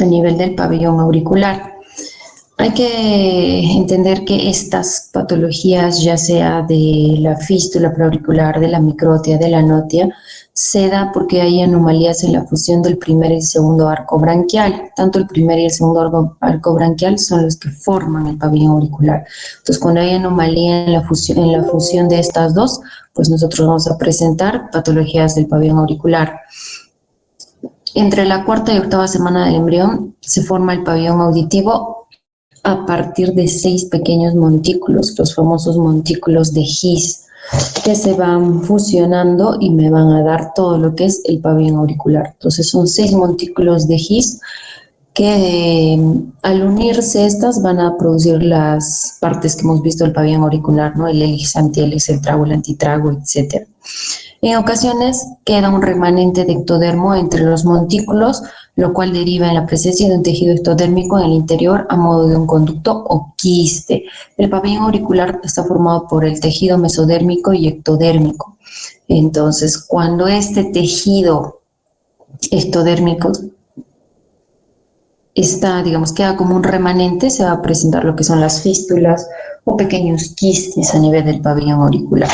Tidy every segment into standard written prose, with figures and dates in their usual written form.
a nivel del pabellón auricular. Hay que entender que estas patologías, ya sea de la fístula preauricular, de la microtia, de la notia, se da porque hay anomalías en la fusión del primer y el segundo arco branquial. Tanto el primer y el segundo arco branquial son los que forman el pabellón auricular. Entonces, cuando hay anomalía en la fusión de estas dos, pues nosotros vamos a presentar patologías del pabellón auricular. Entre la cuarta y octava semana del embrión se forma el pabellón auditivo a partir de 6 pequeños montículos, los famosos montículos de His, que se van fusionando y me van a dar todo lo que es el pabellón auricular. Entonces son 6 montículos de His que al unirse estas van a producir las partes que hemos visto del pabellón auricular, ¿no? El hélix, antihélix, el trago, el antitrago, etc. En ocasiones queda un remanente de ectodermo entre los montículos, lo cual deriva en la presencia de un tejido ectodérmico en el interior a modo de un conducto o quiste. El pabellón auricular está formado por el tejido mesodérmico y ectodérmico. Entonces, cuando este tejido ectodérmico queda como un remanente, se va a presentar lo que son las fístulas o pequeños quistes a nivel del pabellón auricular.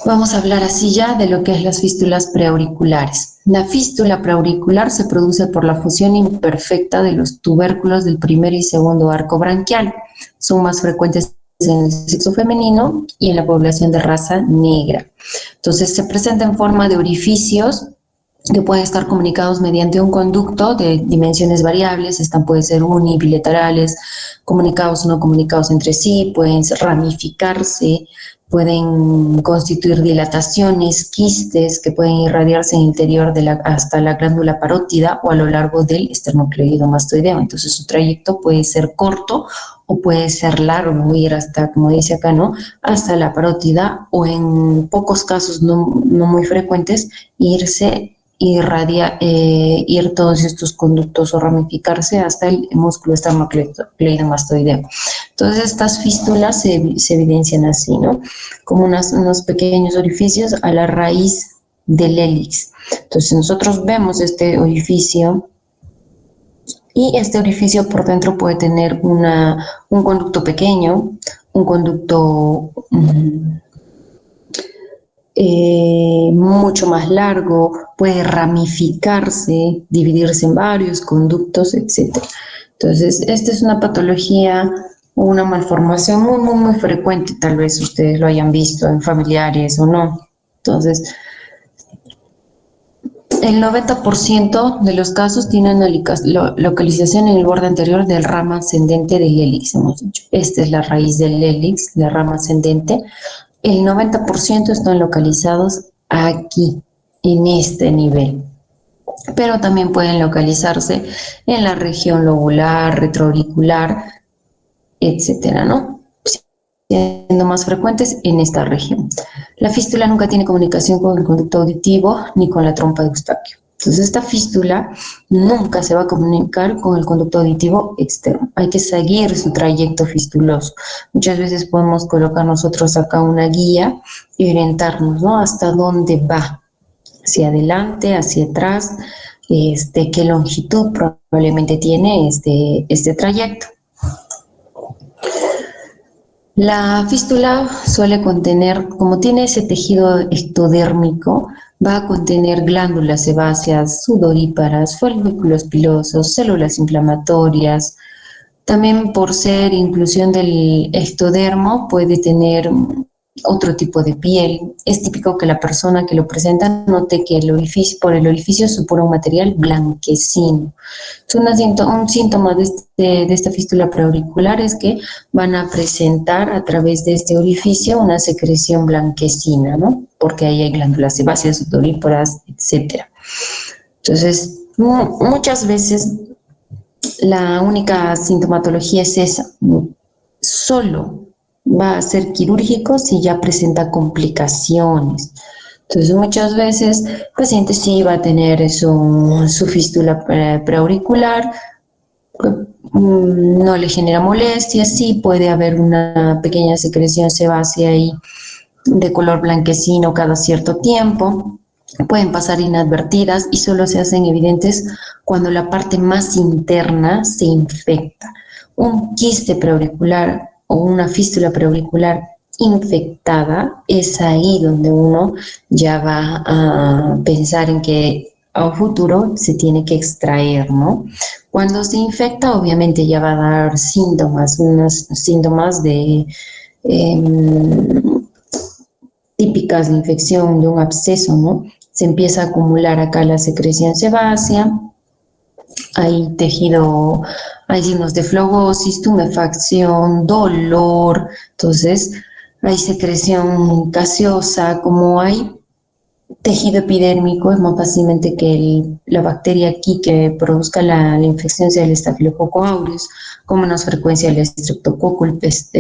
Vamos a hablar así ya de lo que es las fístulas preauriculares. La fístula preauricular se produce por la fusión imperfecta de los tubérculos del primer y segundo arco branquial. Son más frecuentes en el sexo femenino y en la población de raza negra. Entonces se presenta en forma de orificios que pueden estar comunicados mediante un conducto de dimensiones variables, pueden ser unibilaterales, comunicados o no comunicados entre sí, pueden ramificarse, pueden constituir dilataciones, quistes que pueden irradiarse en el interior hasta la glándula parótida o a lo largo del esternocleido mastoideo. Entonces su trayecto puede ser corto o puede ser largo, ir hasta, como dice acá, ¿no? Hasta la parótida, o en pocos casos no muy frecuentes, ir todos estos conductos o ramificarse hasta el músculo esternocleidomastoideo. Entonces estas fístulas se evidencian así, ¿no? Como unos pequeños orificios a la raíz del hélix. Entonces nosotros vemos este orificio y este orificio por dentro puede tener un conducto pequeño, un conducto mucho más largo, puede ramificarse, dividirse en varios conductos, etc. Entonces, esta es una patología o una malformación muy frecuente, tal vez ustedes lo hayan visto en familiares o no. Entonces, el 90% de los casos tienen localización en el borde anterior del rama ascendente del hélix, hemos dicho. Esta es la raíz del hélix, la rama ascendente. El 90% están localizados aquí, en este nivel. Pero también pueden localizarse en la región lobular, retroauricular, etcétera, ¿no? Siendo más frecuentes en esta región. La fístula nunca tiene comunicación con el conducto auditivo ni con la trompa de Eustaquio. Entonces esta fístula nunca se va a comunicar con el conducto auditivo externo. Hay que seguir su trayecto fistuloso. Muchas veces podemos colocar nosotros acá una guía y orientarnos, ¿no? Hasta dónde va, hacia adelante, hacia atrás, qué longitud probablemente tiene este trayecto. La fístula suele contener, como tiene ese tejido ectodérmico, va a contener glándulas sebáceas, sudoríparas, folículos pilosos, células inflamatorias. También por ser inclusión del ectodermo puede tener otro tipo de piel. Es típico que la persona que lo presenta note que por el orificio supone un material blanquecino. Un síntoma de esta fístula preauricular es que van a presentar a través de este orificio una secreción blanquecina, ¿no? Porque ahí hay glándulas sebáceas, sudoríparas, etc. Entonces, muchas veces la única sintomatología es esa. Solo va a ser quirúrgico si ya presenta complicaciones. Entonces, muchas veces el paciente sí va a tener su fístula preauricular, no le genera molestias, sí puede haber una pequeña secreción sebácea ahí de color blanquecino cada cierto tiempo, pueden pasar inadvertidas y solo se hacen evidentes cuando la parte más interna se infecta. Un quiste preauricular o una fístula preauricular infectada, es ahí donde uno ya va a pensar en que a futuro se tiene que extraer, ¿no? Cuando se infecta, obviamente ya va a dar síntomas, unos síntomas de típicas de infección de un absceso, ¿no? Se empieza a acumular acá la secreción sebácea, hay tejido, hay signos de flogosis, tumefacción, dolor, entonces hay secreción gaseosa, como hay tejido epidérmico, es más fácilmente que la bacteria aquí que produzca la infección sea el Staphylococcus aureus, con menos frecuencia el Streptococcus,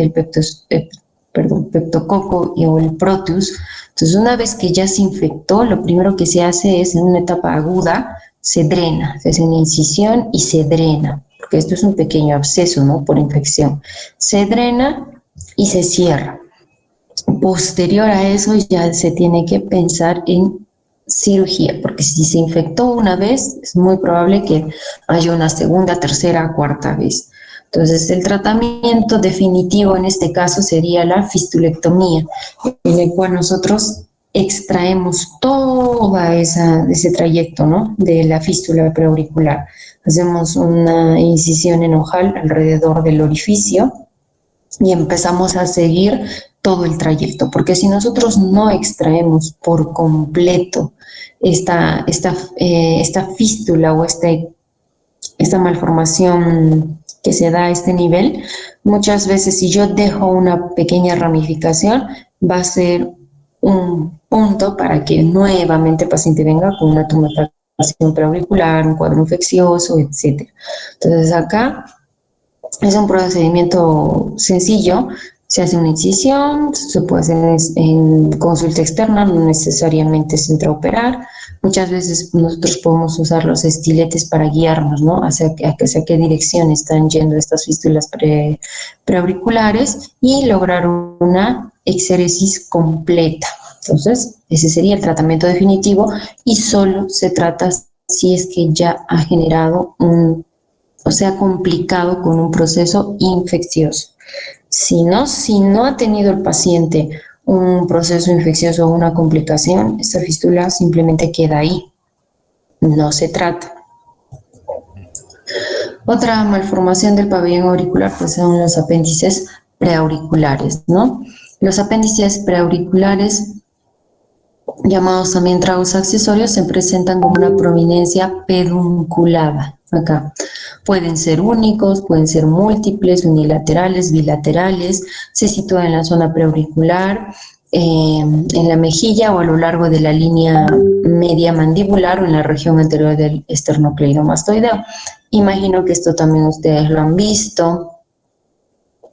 peptococo o el Proteus. Entonces, una vez que ya se infectó, lo primero que se hace es, en una etapa aguda, se drena, se hace una incisión y se drena, porque esto es un pequeño absceso, ¿no? Por infección. Se drena y se cierra. Posterior a eso ya se tiene que pensar en cirugía, porque si se infectó una vez, es muy probable que haya una segunda, tercera, cuarta vez. Entonces, el tratamiento definitivo en este caso sería la fistulectomía, en el cual nosotros extraemos toda ese trayecto, ¿no? De la fístula preauricular. Hacemos una incisión en ojal alrededor del orificio y empezamos a seguir todo el trayecto, porque si nosotros no extraemos por completo esta fístula o esta malformación que se da a este nivel, muchas veces si yo dejo una pequeña ramificación, va a ser un punto para que nuevamente el paciente venga con una tumefacción preauricular, un cuadro infeccioso, etc. Entonces acá es un procedimiento sencillo, se hace una incisión, se puede hacer en consulta externa, no necesariamente es intraoperar. Muchas veces nosotros podemos usar los estiletes para guiarnos, ¿no? Hacia qué dirección están yendo estas fístulas preauriculares y lograr una exéresis completa. Entonces, ese sería el tratamiento definitivo y solo se trata si es que ya ha generado o sea, complicado con un proceso infeccioso. Si no ha tenido el paciente un proceso infeccioso o una complicación, esta fístula simplemente queda ahí, no se trata. Otra malformación del pabellón auricular pues son los apéndices preauriculares, ¿no? Los apéndices preauriculares, llamados también tragos accesorios, se presentan como una prominencia pedunculada. Acá pueden ser únicos, pueden ser múltiples, unilaterales, bilaterales, se sitúan en la zona preauricular, en la mejilla o a lo largo de la línea media mandibular o en la región anterior del esternocleidomastoideo. Imagino que esto también ustedes lo han visto.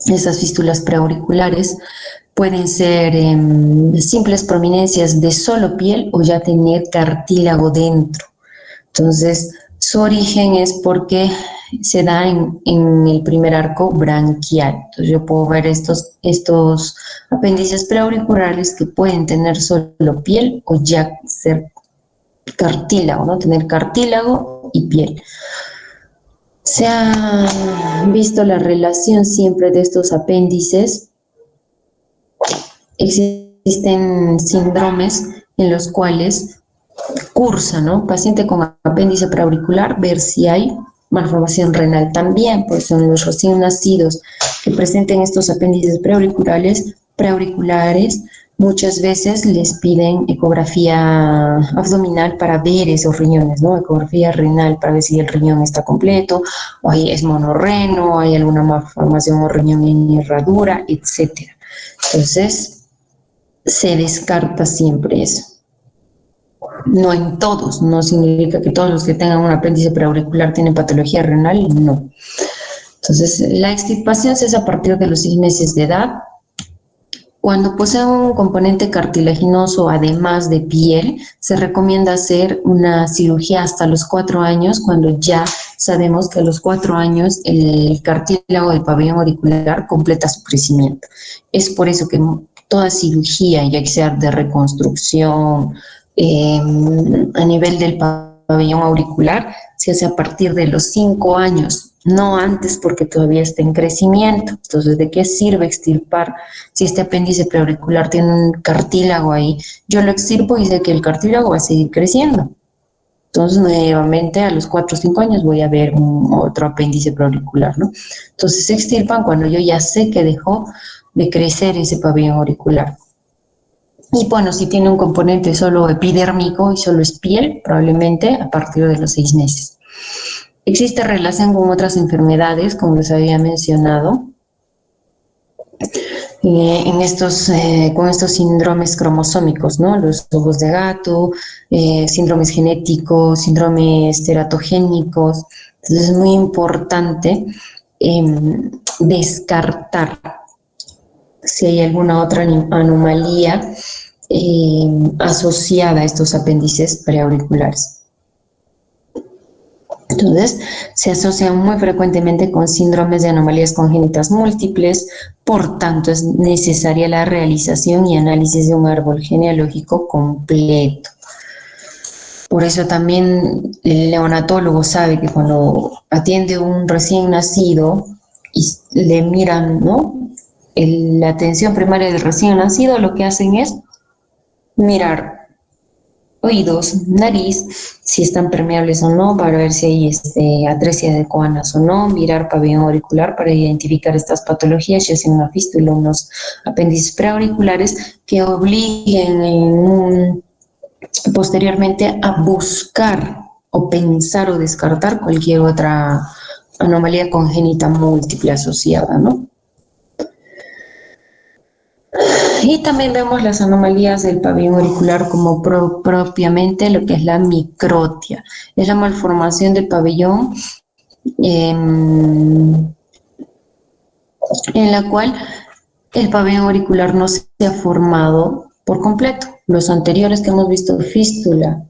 Esas fístulas preauriculares pueden ser simples prominencias de solo piel o ya tener cartílago dentro. Entonces, su origen es porque se da en el primer arco branquial. Entonces, yo puedo ver estos apéndices preauriculares que pueden tener solo piel o ya ser cartílago, ¿no? Tener cartílago y piel. Se ha visto la relación siempre de estos apéndices. Existen síndromes en los cuales cursa, ¿no? Paciente con apéndice preauricular, ver si hay malformación renal también, pues son los recién nacidos que presenten estos apéndices preauriculares, muchas veces les piden ecografía abdominal para ver esos riñones, ¿no? Ecografía renal para ver si el riñón está completo, o ahí es monorreno, hay alguna malformación o riñón en herradura, etcétera. Entonces, se descarta siempre eso. No en todos, no significa que todos los que tengan un apéndice preauricular tienen patología renal, no. Entonces, la extirpación se hace a partir de los 6 meses de edad. Cuando posee un componente cartilaginoso, además de piel, se recomienda hacer una cirugía hasta los 4 años, cuando ya sabemos que a los 4 años el cartílago del pabellón auricular completa su crecimiento. Es por eso que toda cirugía, ya sea de reconstrucción, a nivel del pabellón auricular se hace a partir de los 5 años, no antes porque todavía está en crecimiento. Entonces, ¿de qué sirve extirpar si este apéndice preauricular tiene un cartílago ahí? Yo lo extirpo y sé que el cartílago va a seguir creciendo. Entonces, nuevamente a los 4 o 5 años voy a ver otro apéndice preauricular, ¿no? Entonces, se extirpan cuando yo ya sé que dejó de crecer ese pabellón auricular. Y bueno, si tiene un componente solo epidérmico y solo es piel, probablemente a partir de los 6 meses. Existe relación con otras enfermedades, como les había mencionado, con estos síndromes cromosómicos, ¿no? Los ojos de gato, síndromes genéticos, síndromes teratogénicos. Entonces es muy importante descartar si hay alguna otra anomalía asociada a estos apéndices preauriculares. Entonces, se asocian muy frecuentemente con síndromes de anomalías congénitas múltiples, por tanto, es necesaria la realización y análisis de un árbol genealógico completo. Por eso también el neonatólogo sabe que cuando atiende un recién nacido y le miran, ¿no? La atención primaria del recién nacido, lo que hacen es mirar oídos, nariz, si están permeables o no, para ver si hay atresia de coanas o no, mirar pabellón auricular para identificar estas patologías, ya sea una fístula o unos apéndices preauriculares que obliguen posteriormente a buscar o pensar o descartar cualquier otra anomalía congénita múltiple asociada, ¿no? Y también vemos las anomalías del pabellón auricular como propiamente lo que es la microtia. Es la malformación del pabellón en la cual el pabellón auricular no se ha formado por completo. Los anteriores que hemos visto, fístula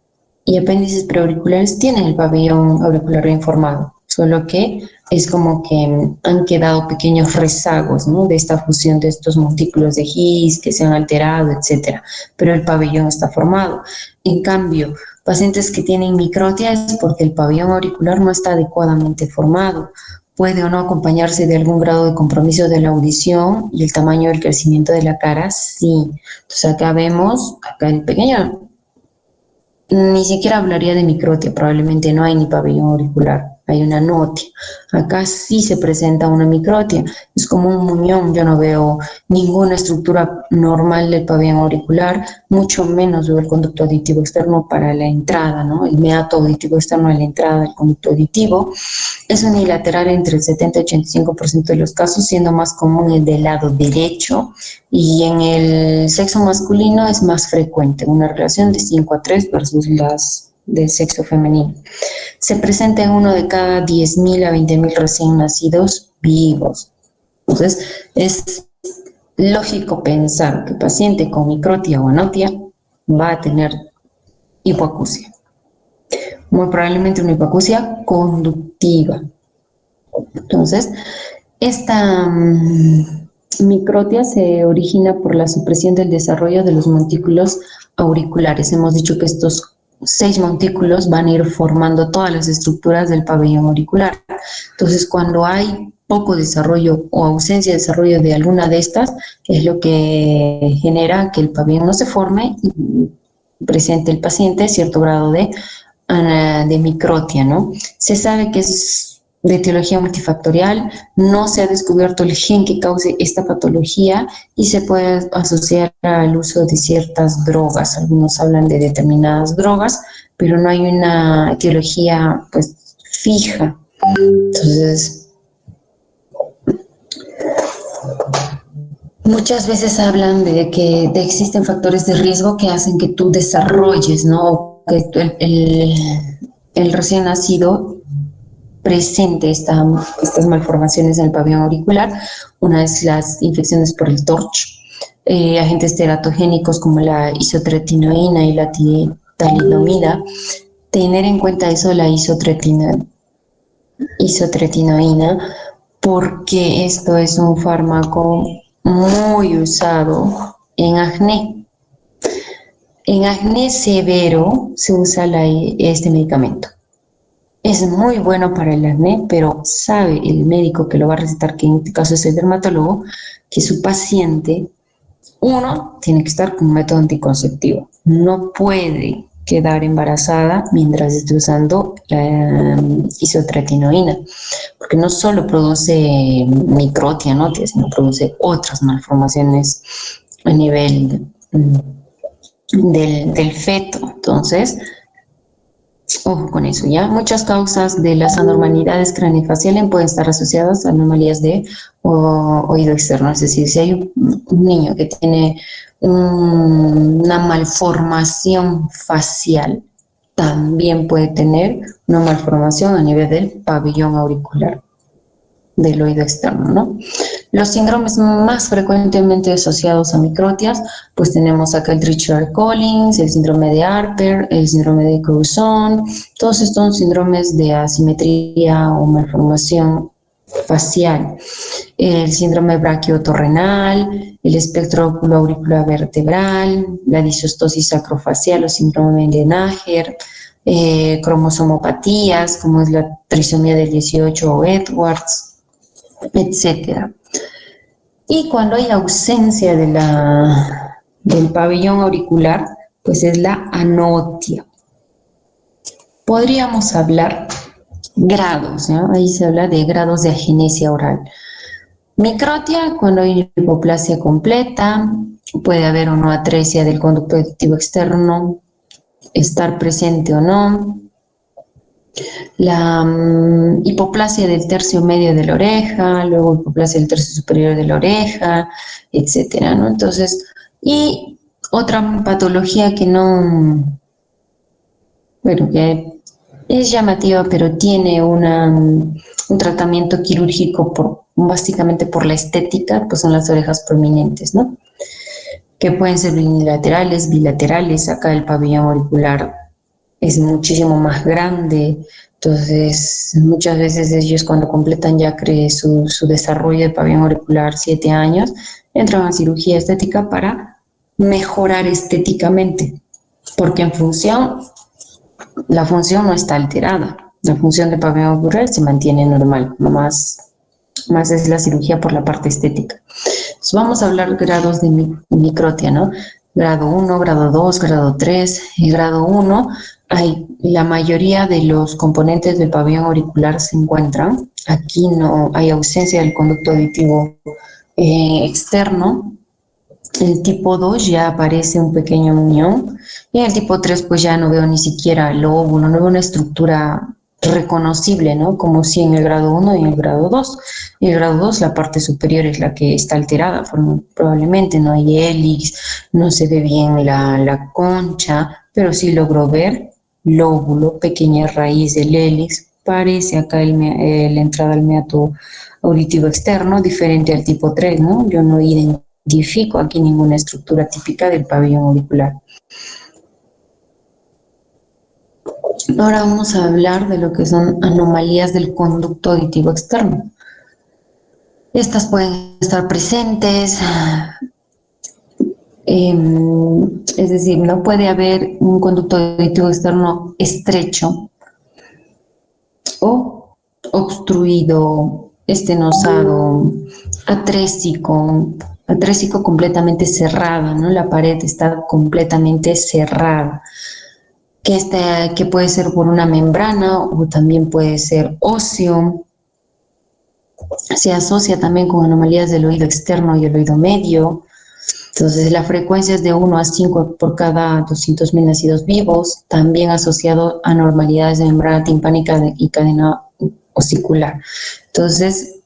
y apéndices preauriculares, tienen el pabellón auricular bien formado, solo que es como que han quedado pequeños rezagos, ¿no? De esta fusión de estos montículos de His que se han alterado, etcétera, pero el pabellón está formado. En cambio, pacientes que tienen microtia es porque el pabellón auricular no está adecuadamente formado. Puede o no acompañarse de algún grado de compromiso de la audición y el tamaño del crecimiento de la cara, sí. Entonces acá vemos, acá el pequeño, ni siquiera hablaría de microtia, probablemente no hay ni pabellón auricular, hay una notia. Acá sí se presenta una microtia, es como un muñón, yo no veo ninguna estructura normal del pabellón auricular, mucho menos veo el conducto auditivo externo para la entrada, ¿no? El meato auditivo externo a la entrada del conducto auditivo. Es unilateral entre el 70 y 85% de los casos, siendo más común el del lado derecho, y en el sexo masculino es más frecuente, una relación de 5 a 3 versus las del sexo femenino. Se presenta en uno de cada 10.000 a 20.000 recién nacidos vivos. Entonces, es lógico pensar que el paciente con microtia o anotia va a tener hipoacusia. Muy probablemente una hipoacusia conductiva. Entonces, esta microtia se origina por la supresión del desarrollo de los montículos auriculares. Hemos dicho que estos 6 montículos van a ir formando todas las estructuras del pabellón auricular. Entonces, cuando hay poco desarrollo o ausencia de desarrollo de alguna de estas, es lo que genera que el pabellón no se forme y presente el paciente cierto grado de microtia, ¿no? Se sabe que es de etiología multifactorial, no se ha descubierto el gen que cause esta patología y se puede asociar al uso de ciertas drogas. Algunos hablan de determinadas drogas, pero no hay una etiología pues fija. Entonces, muchas veces hablan de que existen factores de riesgo que hacen que tú desarrolles, ¿no? Que el recién nacido presente estas malformaciones en el pabellón auricular. Una es las infecciones por el TORCH, agentes teratogénicos como la isotretinoína y la talidomida. Tener en cuenta eso, la isotretinoína, porque esto es un fármaco muy usado en acné. En acné severo se usa este medicamento. Es muy bueno para el acné, pero sabe el médico que lo va a recetar, que en este caso es el dermatólogo, que su paciente, uno, tiene que estar con un método anticonceptivo. No puede quedar embarazada mientras esté usando la isotretinoína, porque no solo produce microtianoides, sino produce otras malformaciones a nivel del feto. Entonces, ojo con eso, ¿ya? Muchas causas de las anormalidades craneofaciales pueden estar asociadas a anomalías de oído externo. Es decir, si hay un niño que tiene una malformación facial, también puede tener una malformación a nivel del pabellón auricular del oído externo, ¿no? Los síndromes más frecuentemente asociados a microtias, pues tenemos acá el Treacher-Collins, el síndrome de Harper, el síndrome de Cruzon, todos estos síndromes de asimetría o malformación facial, el síndrome brachiotorrenal, el espectro oculoauricular vertebral, la disostosis sacrofacial o síndrome de Nager, cromosomopatías como es la trisomía del 18 o Edwards, etcétera. Y cuando hay ausencia del pabellón auricular, pues es la anotia. Podríamos hablar grados, ¿no? Ahí se habla de grados de agenesia oral. Microtia, cuando hay hipoplasia completa, puede haber o no atresia del conducto auditivo externo, estar presente o no. La hipoplasia del tercio medio de la oreja, luego hipoplasia del tercio superior de la oreja, etcétera, ¿no? Entonces, y otra patología que no, bueno, que es llamativa, pero tiene un tratamiento quirúrgico básicamente por la estética, pues son las orejas prominentes, ¿no? Que pueden ser unilaterales, bilaterales. Acá el pabellón auricular es muchísimo más grande, entonces muchas veces ellos cuando completan ya su desarrollo de pabellón auricular 7 años, entran a cirugía estética para mejorar estéticamente, porque la función no está alterada, la función del pabellón auricular se mantiene normal, nomás más es la cirugía por la parte estética. Entonces vamos a hablar grados de microtia, ¿no? Grado 1, grado 2, grado 3 y grado 1. La mayoría de los componentes del pabellón auricular se encuentran. Aquí no hay ausencia del conducto auditivo externo. El tipo 2 ya aparece un pequeño muñón y en el tipo 3 pues ya no veo ni siquiera el óvulo, no veo una estructura reconocible, ¿no? Como si en el grado 1 y en el grado 2. En el grado 2 la parte superior es la que está alterada, probablemente no hay hélix, no se ve bien la concha, pero sí logro ver lóbulo, pequeña raíz del hélix, parece acá la entrada al meato auditivo externo, diferente al tipo 3, ¿no? Yo no identifico aquí ninguna estructura típica del pabellón auricular. Ahora vamos a hablar de lo que son anomalías del conducto auditivo externo. Estas pueden estar presentes, es decir, no puede haber un conducto auditivo externo estrecho o obstruido, estenosado, atrésico completamente cerrado, ¿no? La pared está completamente cerrada. Que puede ser por una membrana o también puede ser óseo. Se asocia también con anomalías del oído externo y el oído medio. Entonces, la frecuencia es de 1 a 5 por cada 200.000 nacidos vivos, también asociado a anormalidades de membrana timpánica y cadena osicular. Entonces,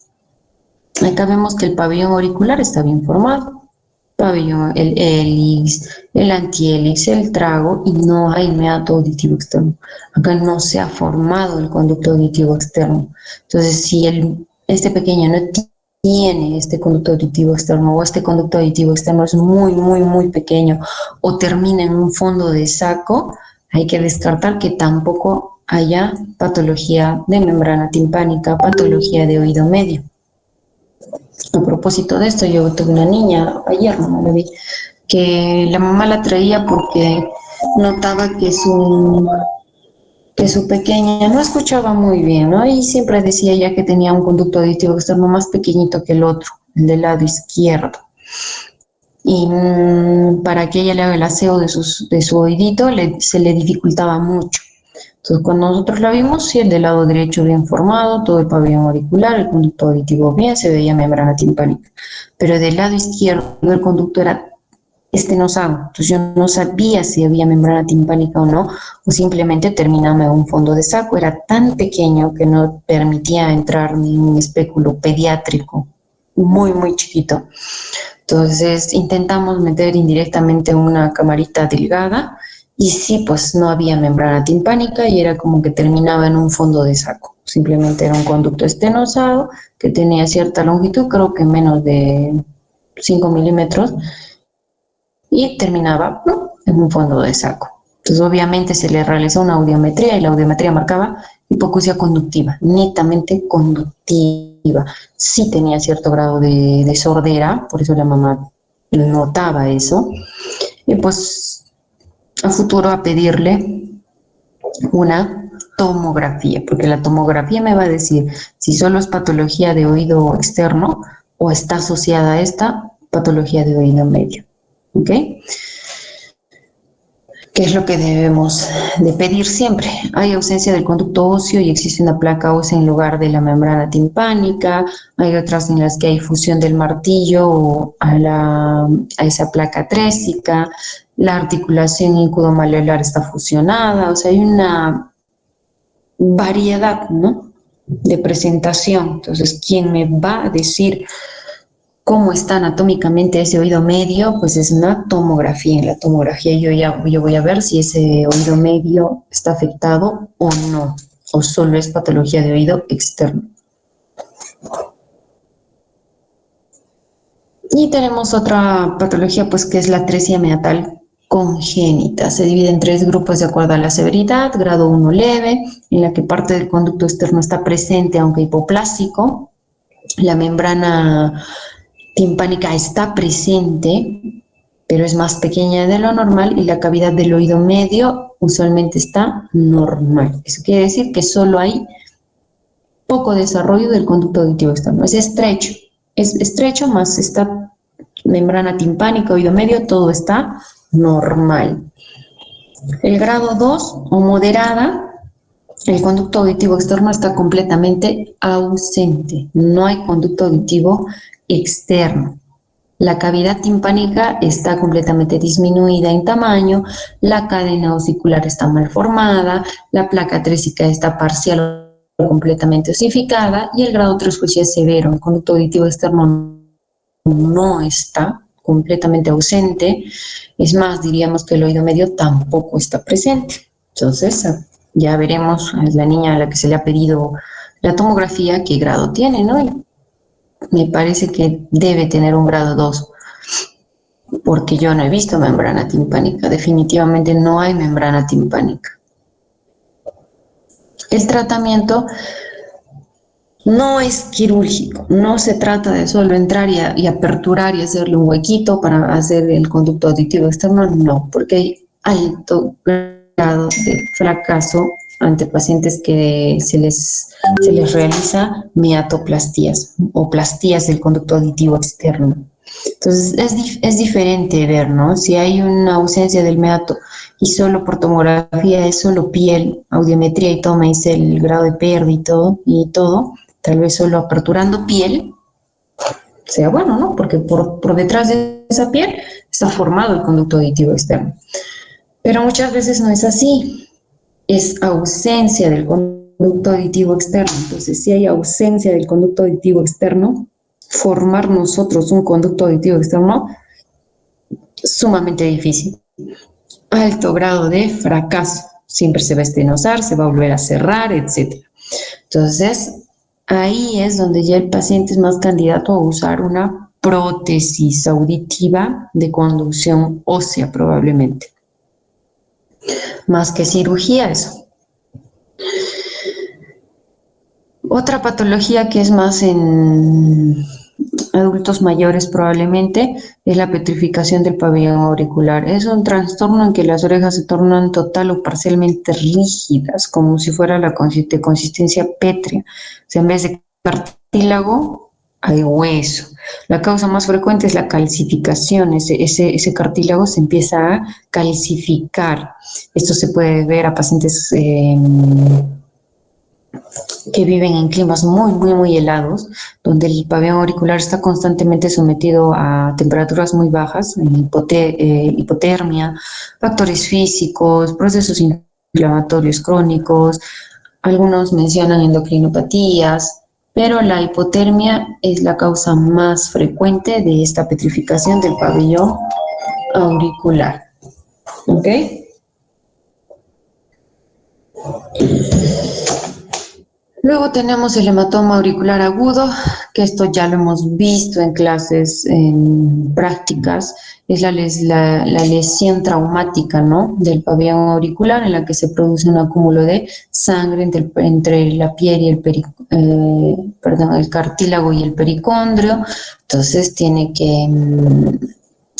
acá vemos que el pabellón auricular está bien formado. Pabellón, el hélix, el antihélix, el trago, y no hay meato auditivo externo. Acá no se ha formado el conducto auditivo externo. Entonces, si este pequeño no tiene este conducto auditivo externo o este conducto auditivo externo es muy, muy, muy pequeño o termina en un fondo de saco, hay que descartar que tampoco haya patología de membrana timpánica, patología de oído medio. A propósito de esto, yo tuve una niña ayer, no la vi, que la mamá la traía porque notaba que su pequeña no escuchaba muy bien, ¿no? Y siempre decía ya que tenía un conducto auditivo externo más pequeñito que el otro, el del lado izquierdo. Y para que ella le haga el aseo de su oídito se le dificultaba mucho. Entonces, cuando nosotros la vimos, sí, el del lado derecho bien formado, todo el pabellón auricular, el conducto auditivo bien, se veía membrana timpánica. Pero del lado izquierdo el conducto era estenosado. Entonces yo no sabía si había membrana timpánica o no, o simplemente terminaba en un fondo de saco. Era tan pequeño que no permitía entrar ni un espéculo pediátrico, muy, muy chiquito. Entonces intentamos meter indirectamente una camarita delgada y sí, pues no había membrana timpánica y era como que terminaba en un fondo de saco. Simplemente era un conducto estenosado que tenía cierta longitud, creo que menos de 5 milímetros, y terminaba, ¿no?, en un fondo de saco. Entonces, obviamente se le realizó una audiometría y la audiometría marcaba hipoacusia conductiva, netamente conductiva. Sí tenía cierto grado de sordera, por eso la mamá notaba eso. Y pues a futuro a pedirle una tomografía, porque la tomografía me va a decir si solo es patología de oído externo o está asociada a esta patología de oído medio. ¿Ok? ¿Qué es lo que debemos de pedir siempre? Hay ausencia del conducto óseo y existe una placa ósea en lugar de la membrana timpánica. Hay otras en las que hay fusión del martillo a esa placa trésica. La articulación íncudo-maleolar está fusionada. O sea, hay una variedad, ¿no?, de presentación. Entonces, ¿quién me va a decir cómo está anatómicamente ese oído medio? Pues es una tomografía. En la tomografía yo voy a ver si ese oído medio está afectado o no, o solo es patología de oído externo. Y tenemos otra patología, pues, que es la atresia meatal congénita. Se divide en 3 grupos de acuerdo a la severidad: grado 1 leve, en la que parte del conducto externo está presente aunque hipoplásico, la membrana timpánica está presente, pero es más pequeña de lo normal, y la cavidad del oído medio usualmente está normal. Eso quiere decir que solo hay poco desarrollo del conducto auditivo externo. Es estrecho, más esta membrana timpánica, oído medio, todo está normal. El grado 2 o moderada, el conducto auditivo externo está completamente ausente. No hay conducto auditivo externo. La cavidad timpánica está completamente disminuida en tamaño, la cadena osicular está mal formada, la placa trésica está parcial o completamente osificada, y el grado 3 pues ya es severo. El conducto auditivo externo no está, completamente ausente. Es más, diríamos que el oído medio tampoco está presente. Entonces, ya veremos a la niña a la que se le ha pedido la tomografía qué grado tiene, ¿no? Y me parece que debe tener un grado 2, porque yo no he visto membrana timpánica. Definitivamente no hay membrana timpánica. El tratamiento no es quirúrgico, no se trata de solo entrar y aperturar y hacerle un huequito para hacer el conducto auditivo externo, no, porque hay alto grado de fracaso ante pacientes que se les realiza meatoplastías o plastías del conducto auditivo externo. Entonces es diferente ver, ¿no? Si hay una ausencia del meato y solo por tomografía es solo piel, audiometría y toma es el grado de pérdida y todo, tal vez solo aperturando piel sea bueno, ¿no? Porque por detrás de esa piel está formado el conducto auditivo externo. Pero muchas veces no es así, es ausencia del conducto auditivo externo. Entonces, si hay ausencia del conducto auditivo externo, formar nosotros un conducto auditivo externo es sumamente difícil. Alto grado de fracaso, siempre se va a estenosar, se va a volver a cerrar, etc. Entonces, ahí es donde ya el paciente es más candidato a usar una prótesis auditiva de conducción ósea, probablemente. Más que cirugía, eso. Otra patología que es más adultos mayores probablemente, es la petrificación del pabellón auricular. Es un trastorno en que las orejas se tornan total o parcialmente rígidas, como si fuera de consistencia pétrea. O sea, en vez de cartílago, hay hueso. La causa más frecuente es la calcificación. Ese cartílago se empieza a calcificar. Esto se puede ver a pacientes que viven en climas muy helados, donde el pabellón auricular está constantemente sometido a temperaturas muy bajas, hipotermia, factores físicos, procesos inflamatorios crónicos, algunos mencionan endocrinopatías, pero la hipotermia es la causa más frecuente de esta petrificación del pabellón auricular. ¿Ok? Luego tenemos el hematoma auricular agudo, que esto ya lo hemos visto en clases prácticas, es la lesión traumática, ¿no?, del pabellón auricular, en la que se produce un acúmulo de sangre entre la piel y el cartílago y el pericondrio. Entonces tiene que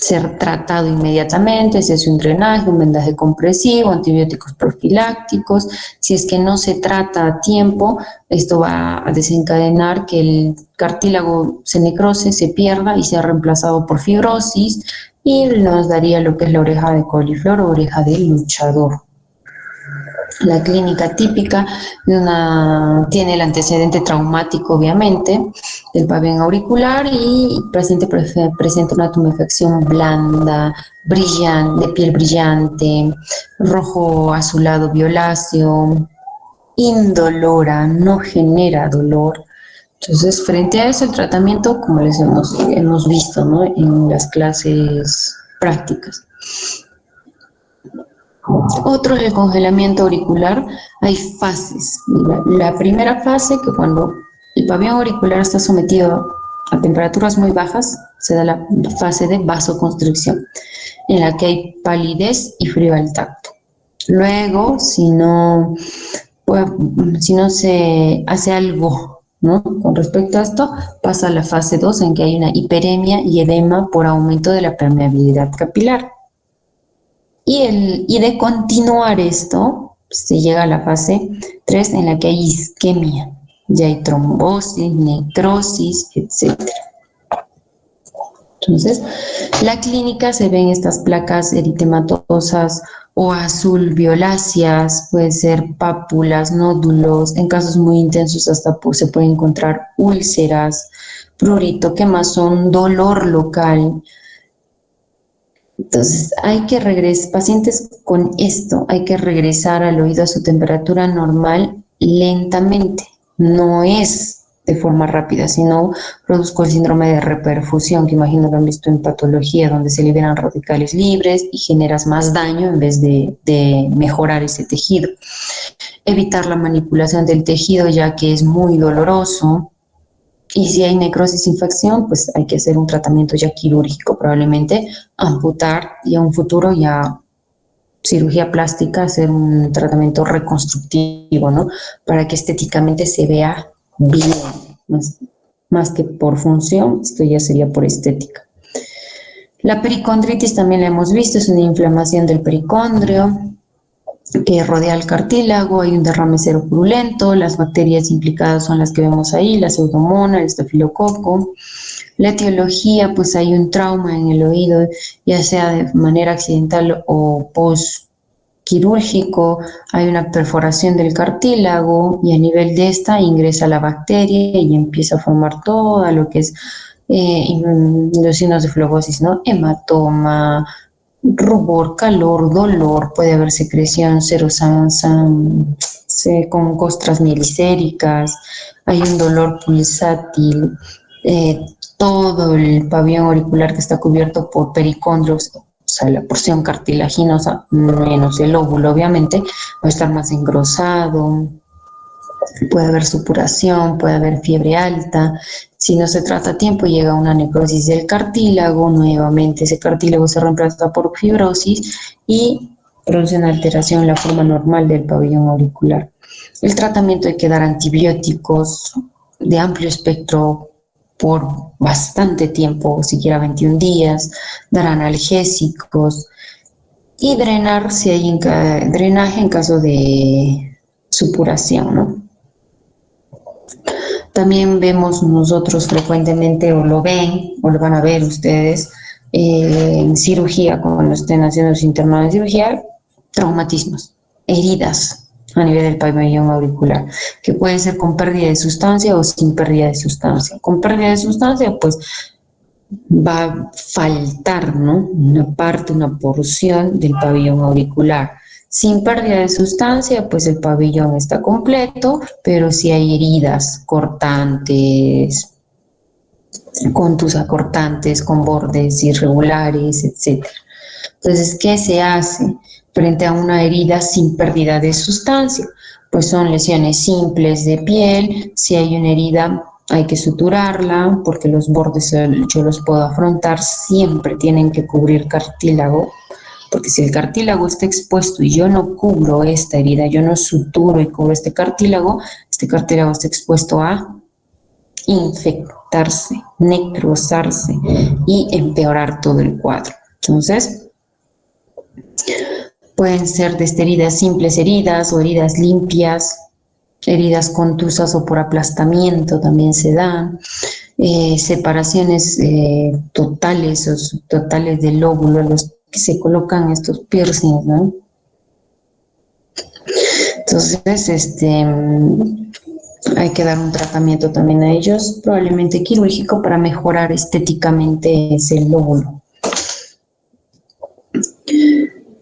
ser tratado inmediatamente, se hace un drenaje, un vendaje compresivo, antibióticos profilácticos. Si es que no se trata a tiempo, esto va a desencadenar que el cartílago se necrose, se pierda y sea reemplazado por fibrosis, y nos daría lo que es la oreja de coliflor o oreja de luchador. La clínica típica tiene el antecedente traumático, obviamente, del pabellón auricular, y el paciente presenta una tumefacción blanda, brillante, de piel brillante, rojo azulado violáceo, indolora, no genera dolor. Entonces, frente a eso, el tratamiento, como les hemos visto, ¿no?, en las clases prácticas. Otro es el congelamiento auricular. Hay fases. La primera fase, que cuando el pabellón auricular está sometido a temperaturas muy bajas, se da la fase de vasoconstricción, en la que hay palidez y frío al tacto. Luego, si no se hace algo, ¿no?, con respecto a esto, pasa a la fase 2, en que hay una hiperemia y edema por aumento de la permeabilidad capilar. Y de continuar esto, se llega a la fase 3, en la que hay isquemia, ya hay trombosis, necrosis, etc. Entonces, la clínica se ven estas placas eritematosas o azul violáceas, pueden ser pápulas, nódulos, en casos muy intensos hasta se pueden encontrar úlceras, prurito, quemazón, dolor local. Entonces, pacientes con esto, hay que regresar al oído a su temperatura normal lentamente. No es de forma rápida, sino produzco el síndrome de reperfusión, que imagino lo han visto en patología, donde se liberan radicales libres y generas más daño en vez de mejorar ese tejido. Evitar la manipulación del tejido, ya que es muy doloroso. Y si hay necrosis, infección, pues hay que hacer un tratamiento ya quirúrgico, probablemente amputar, y en un futuro ya cirugía plástica, hacer un tratamiento reconstructivo, ¿no?, para que estéticamente se vea bien, más que por función, esto ya sería por estética. La pericondritis también la hemos visto, es una inflamación del pericondrio que rodea el cartílago, hay un derrame seropurulento, las bacterias implicadas son las que vemos ahí, la pseudomonas, el estafilococo. La etiología, pues hay un trauma en el oído, ya sea de manera accidental o postquirúrgico, hay una perforación del cartílago y a nivel de esta ingresa la bacteria y empieza a formar todo lo que es los signos de flebosis, ¿no?, hematoma, rubor, calor, dolor, puede haber secreción con costras mielicéricas, hay un dolor pulsátil, todo el pabellón auricular que está cubierto por pericondrios, o sea, la porción cartilaginosa, menos el óvulo, obviamente, va a estar más engrosado, puede haber supuración, puede haber fiebre alta. Si no se trata a tiempo, llega una necrosis del cartílago, nuevamente ese cartílago se reemplaza por fibrosis y produce una alteración en la forma normal del pabellón auricular. El tratamiento, hay que dar antibióticos de amplio espectro por bastante tiempo, siquiera 21 días, dar analgésicos y drenar si hay drenaje en caso de supuración, ¿no? También vemos nosotros frecuentemente, o lo ven, o lo van a ver ustedes, en cirugía, cuando estén haciendo su internado en cirugía, traumatismos, heridas a nivel del pabellón auricular, que pueden ser con pérdida de sustancia o sin pérdida de sustancia. Con pérdida de sustancia, pues va a faltar, ¿no? Una parte, una porción del pabellón auricular. Sin pérdida de sustancia, pues el pabellón está completo, pero si hay heridas cortantes, contusa cortantes, con bordes irregulares, etc. Entonces, ¿qué se hace frente a una herida sin pérdida de sustancia? Pues son lesiones simples de piel. Si hay una herida, hay que suturarla porque los bordes yo los puedo afrontar. Siempre tienen que cubrir cartílago, porque si el cartílago está expuesto y yo no cubro esta herida, yo no suturo y cubro este cartílago está expuesto a infectarse, necrosarse y empeorar todo el cuadro. Entonces, pueden ser desde heridas simples heridas o heridas limpias, heridas contusas o por aplastamiento también se dan, separaciones totales o subtotales del lóbulo, los que se colocan estos piercings, ¿no? Entonces, hay que dar un tratamiento también a ellos, probablemente quirúrgico, para mejorar estéticamente ese lóbulo.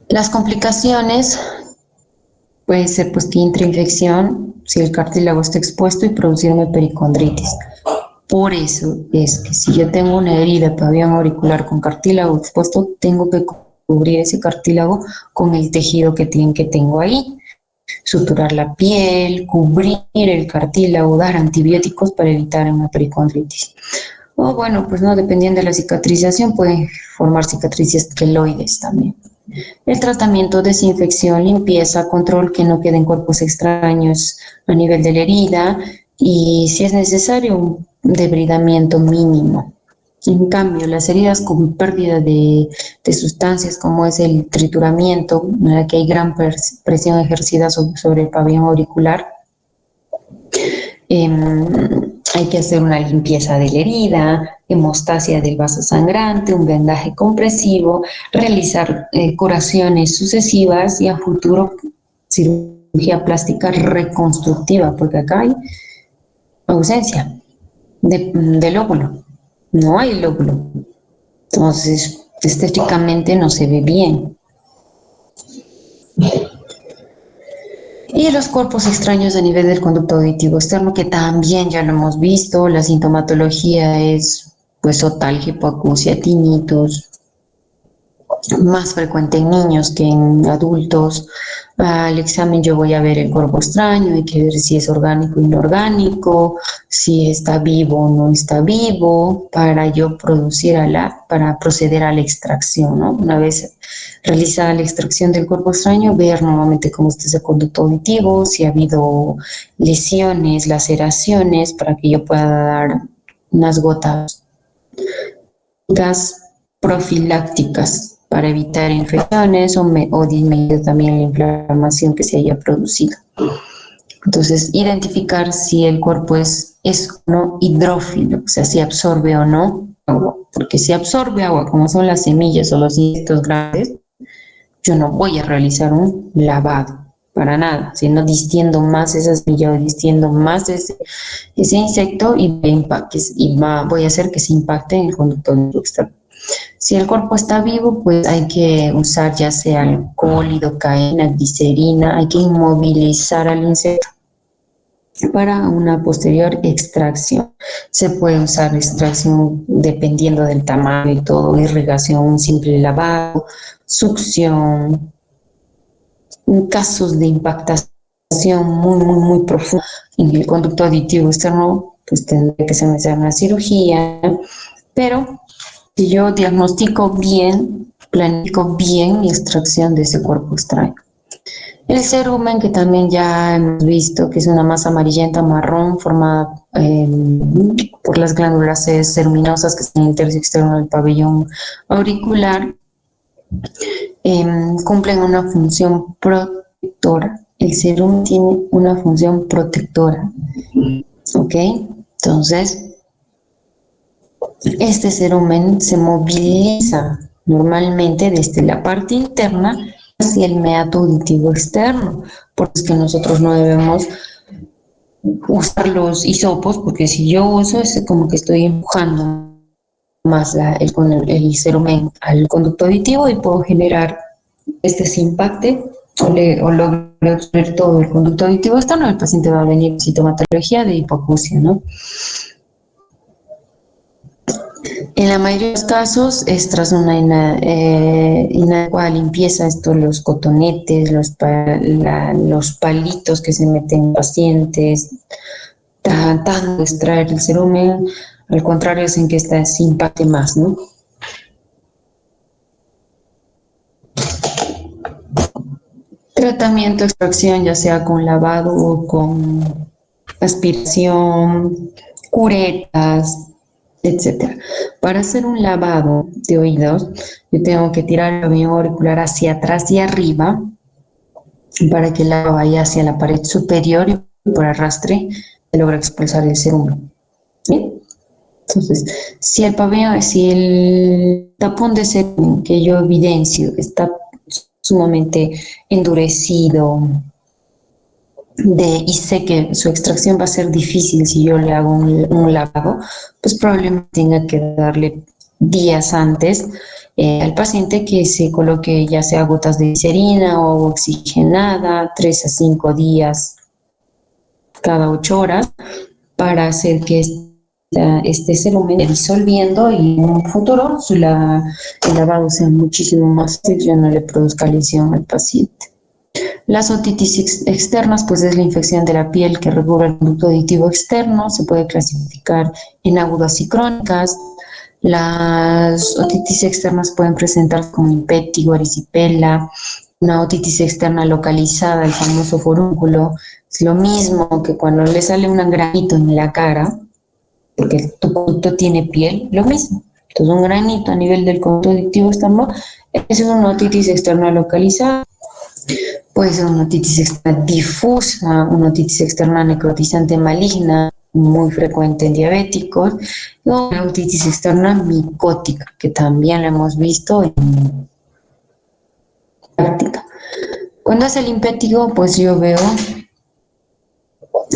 Las complicaciones pueden ser pues que intrainfección, si el cartílago está expuesto, y producirme pericondritis. Por eso es que si yo tengo una herida pabellón auricular con cartílago expuesto, tengo que cubrir ese cartílago con el tejido que tengo ahí. Suturar la piel, cubrir el cartílago, dar antibióticos para evitar una pericondritis. O bueno, pues no, dependiendo de la cicatrización, pueden formar cicatrices queloides también. El tratamiento, desinfección, limpieza, control que no queden cuerpos extraños a nivel de la herida y, si es necesario, un debridamiento mínimo. En cambio, las heridas con pérdida de sustancias, como es el trituramiento, en la que hay gran presión ejercida sobre el pabellón auricular, hay que hacer una limpieza de la herida, hemostasia del vaso sangrante, un vendaje compresivo, realizar curaciones sucesivas y a futuro cirugía plástica reconstructiva, porque acá hay ausencia de lóbulo, no hay lóbulo. Entonces, estéticamente no se ve bien. Y los cuerpos extraños a nivel del conducto auditivo externo, que también ya lo hemos visto. La sintomatología es pues otalgia, hipoacusia, tinnitus, más frecuente en niños que en adultos. Al examen yo voy a ver el cuerpo extraño, hay que ver si es orgánico o inorgánico, si está vivo o no está vivo, para yo para proceder a la extracción, ¿no? Una vez realizada la extracción del cuerpo extraño, ver nuevamente cómo está ese conducto auditivo, si ha habido lesiones, laceraciones, para que yo pueda dar unas gotas profilácticas para evitar infecciones o disminuir también la inflamación que se haya producido. Entonces, identificar si el cuerpo es o no hidrófilo, o sea, si absorbe o no agua, porque si absorbe agua, como son las semillas o los insectos grandes, yo no voy a realizar un lavado, para nada, sino distiendo más esa semilla o distiendo más ese insecto y voy a hacer que se impacte en el conducto externo. Si el cuerpo está vivo, pues hay que usar ya sea alcohol, lidocaína, glicerina, hay que inmovilizar al insecto para una posterior extracción. Se puede usar extracción dependiendo del tamaño y todo, irrigación, un simple lavado, succión. En casos de impactación muy profunda en el conducto auditivo externo, pues tendría que ser una cirugía, pero si yo diagnostico bien, planifico bien mi extracción de ese cuerpo extraño. El cerumen, que también ya hemos visto que es una masa amarillenta marrón formada por las glándulas ceruminosas que están en el tercio externo del pabellón auricular, cumplen una función protectora. El cerumen tiene una función protectora, ¿ok? Entonces, este cerumen se moviliza normalmente desde la parte interna hacia el meato auditivo externo, por eso es que nosotros no debemos usar los hisopos, porque si yo uso es como que estoy empujando más el cerumen al conducto auditivo y puedo generar se impacte o logre obstruir todo el conducto auditivo externo, el paciente va a venir con sintomatología de hipoacusia, ¿no? En la mayoría de los casos es tras una inadecuada limpieza, los cotonetes, los palitos que se meten en pacientes, tratando de extraer el cerumen, al contrario es en que se impacte más, ¿no? Tratamiento, extracción, ya sea con lavado o con aspiración, curetas, etcétera. Para hacer un lavado de oídos, yo tengo que tirar el pabellón auricular hacia atrás y arriba para que el agua vaya hacia la pared superior y por arrastre se logra expulsar el cerumen. ¿Sí? Entonces, si el tapón de cerumen que yo evidencio está sumamente endurecido, y sé que su extracción va a ser difícil si yo le hago un lavado, pues probablemente tenga que darle días antes al paciente que se coloque ya sea gotas de glicerina o oxigenada, 3 a 5 días cada 8 horas, para hacer que este cerumen disolviendo y en un futuro el lavado sea muchísimo más fácil, ya no le produzca lesión al paciente. Las otitis externas, pues es la infección de la piel que recubre el conducto auditivo externo, se puede clasificar en agudas y crónicas. Las otitis externas pueden presentarse como impétigo, erisipela, una otitis externa localizada, el famoso forúnculo. Es lo mismo que cuando le sale un granito en la cara, porque tu conducto tiene piel, lo mismo. Entonces un granito a nivel del conducto auditivo externo es una otitis externa localizada. Puede ser una otitis externa difusa, una otitis externa necrotizante maligna, muy frecuente en diabéticos, o una otitis externa micótica, que también la hemos visto en práctica. Cuando es el impétigo, pues yo veo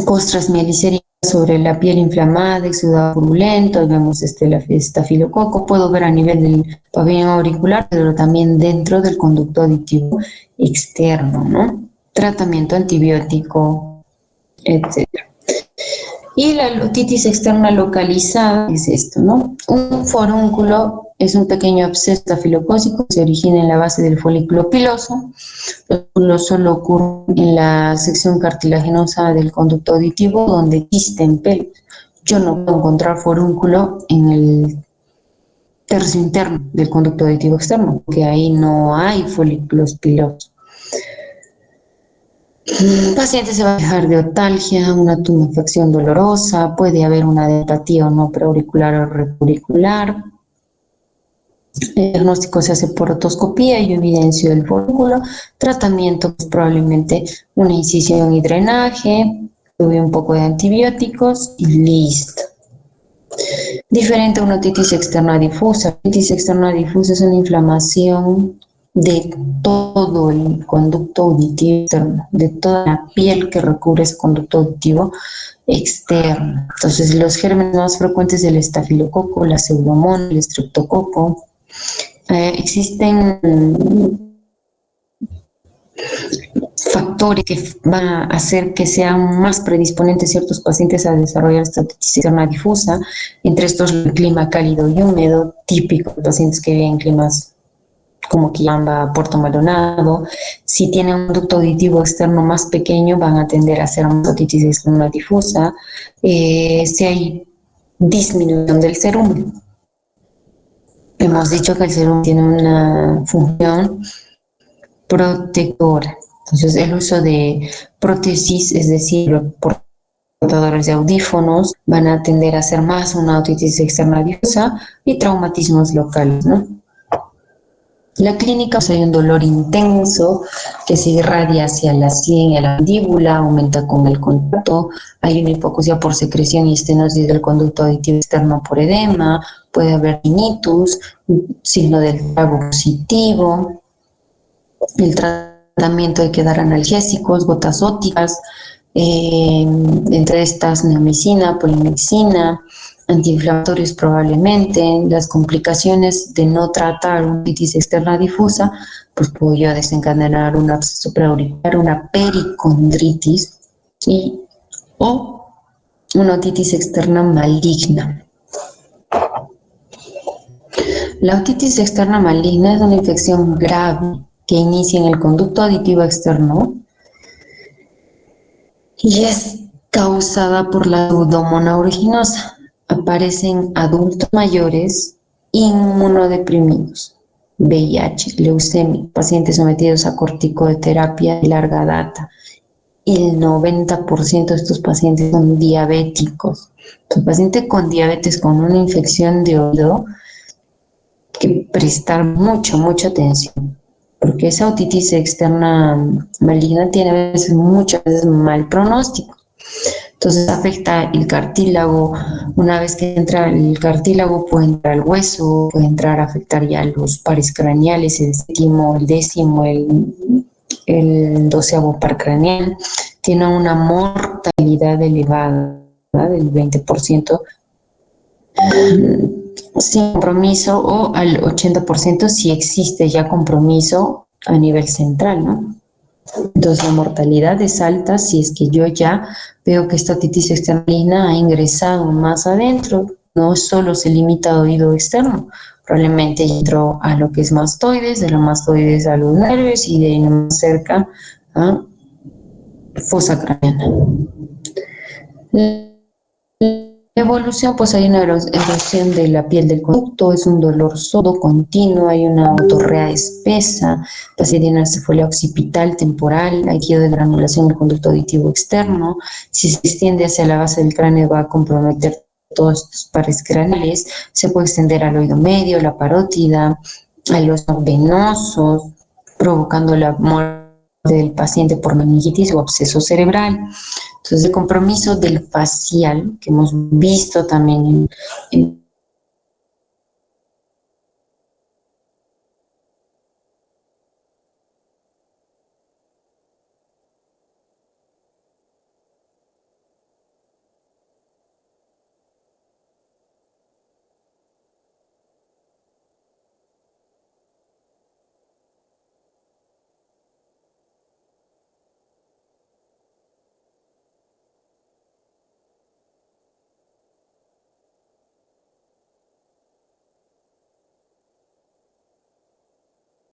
costras mielicérica sobre la piel inflamada, exudado purulento, vemos estafilococo, puedo ver a nivel del pabellón auricular, pero también dentro del conducto auditivo externo, ¿no? Tratamiento antibiótico, etc. Y la otitis externa localizada es esto, ¿no? Un forúnculo es un pequeño absceso estafilocócico que se origina en la base del folículo piloso. Los forúnculos solo ocurren en la sección cartilaginosa del conducto auditivo donde existen pelos. Yo no puedo encontrar forúnculo en el tercio interno del conducto auditivo externo, porque ahí no hay folículos pilosos. El paciente se va a quejar de otalgia, una tumefacción dolorosa, puede haber una adenopatia o no preauricular o reauricular. El diagnóstico se hace por otoscopía y evidencio del forúnculo. Tratamiento, pues probablemente una incisión y drenaje, tuve un poco de antibióticos y listo. Diferente a una otitis externa difusa. La otitis externa difusa es una inflamación de todo el conducto auditivo externo, de toda la piel que recubre ese conducto auditivo externo. Entonces, los gérmenes más frecuentes del estafilococo, la pseudomonas, el estreptococo. Existen factores que van a hacer que sean más predisponentes ciertos pacientes a desarrollar esta otitis externa difusa, entre estos el clima cálido y húmedo, típico de pacientes que viven en climas como Quillamba, Puerto Maldonado. Si tienen un ducto auditivo externo más pequeño, van a tender a hacer más otitis externa difusa. Si hay disminución del cerumen. Hemos dicho que el cerumen tiene una función protectora. Entonces, el uso de prótesis, es decir, portadores de audífonos, van a tender a hacer más una otitis externa difusa y traumatismos locales, ¿no? La clínica, pues hay un dolor intenso que se irradia hacia la sien y a la mandíbula, aumenta con el contacto, hay una hipoacusia por secreción y estenosis del conducto auditivo externo por edema, puede haber tinnitus, signo del trago positivo, el tratamiento hay que dar analgésicos, gotas ópticas, entre estas neomicina, polimexina, antiinflamatorios probablemente. Las complicaciones de no tratar una otitis externa difusa, pues puede desencadenar un absceso preauricular, una pericondritis o una otitis externa maligna. La otitis externa maligna es una infección grave que inicia en el conducto auditivo externo y es causada por la pseudomonas aeruginosa. Aparecen adultos mayores inmunodeprimidos, VIH, leucemia, pacientes sometidos a corticoterapia de larga data. El 90% de estos pacientes son diabéticos. El paciente con diabetes con una infección de oído, que prestar mucha atención, porque esa otitis externa maligna tiene a veces, muchas veces mal pronóstico. Entonces afecta el cartílago. Una vez que entra el cartílago puede entrar al hueso, puede entrar a afectar ya los pares craneales, el séptimo, el décimo, el doceavo par craneal. Tiene una mortalidad elevada del 20%, sin compromiso, o al 80% si existe ya compromiso a nivel central, ¿no? Entonces la mortalidad es alta si es que yo ya veo que esta otitis externa ha ingresado más adentro, no solo se limita a oído externo, probablemente entró a lo que es mastoides, de la mastoides a los nervios y de ahí más cerca a fosa craneana. La evolución, pues hay una erosión de la piel del conducto, es un dolor sordo continuo, hay una otorrea espesa, la paciente tiene una cefalia occipital temporal, hay quietud de granulación del conducto auditivo externo. Si se extiende hacia la base del cráneo va a comprometer todos estos pares craneales, se puede extender al oído medio, la parótida, a los venosos, provocando la muerte del paciente por meningitis o absceso cerebral. Entonces, el compromiso del facial, que hemos visto también en